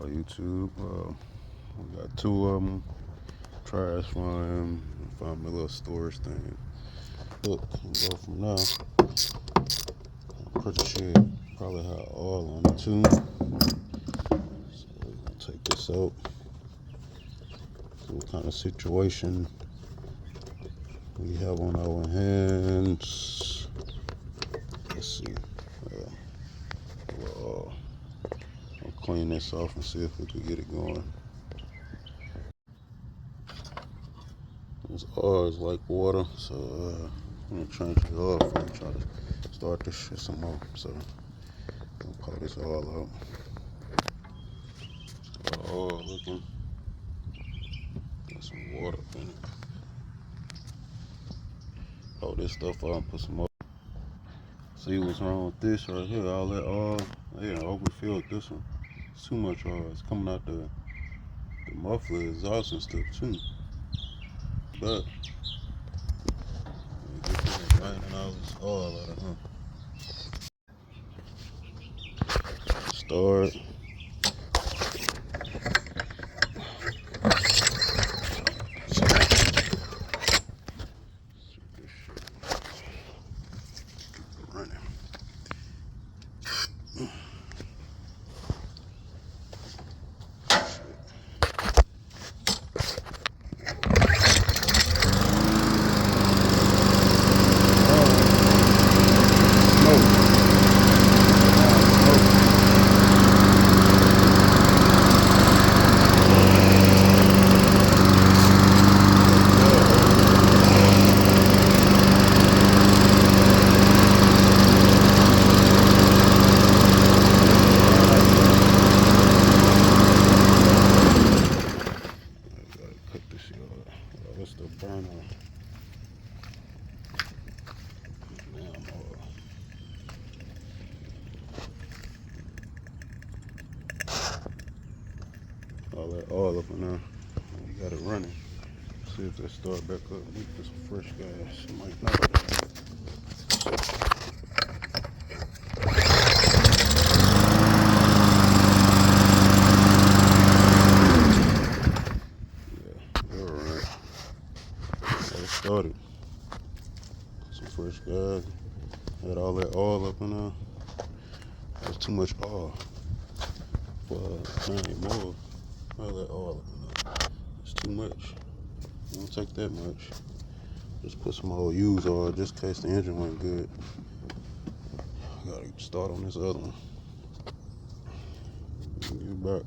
YouTube. We got two of them. Trash flying. Found me a little storage thing. Look, we go from now. I'm pretty sure it probably had oil on it too. So we're gonna take this out. See what kind of situation we have on our hands. Let's see. I'll clean this off and see if we can get it going. This oil is like water, so I'm gonna change it off and try to start this shit some more. So I'm gonna pull this all out. Oil looking. Got some water in it. Pull this stuff out and put some more. See what's wrong with this right here. All that oil. Yeah, I overfilled this one. It's too much oil. It's coming out the muffler exhaust and stuff too. But get this raining all this oil out of her. Start. What's the burner? All that oil up in there. You got it running. See if they start back up. We put some fresh gas. It might not. Yeah, all right. Got it started. Some fresh gas. Had all that oil up in there. That's too much oil for more. All that oil up in there. It's too much. Don't take that much. Just put some old used oil just in case the engine went good. Gotta start on this other one. Get back.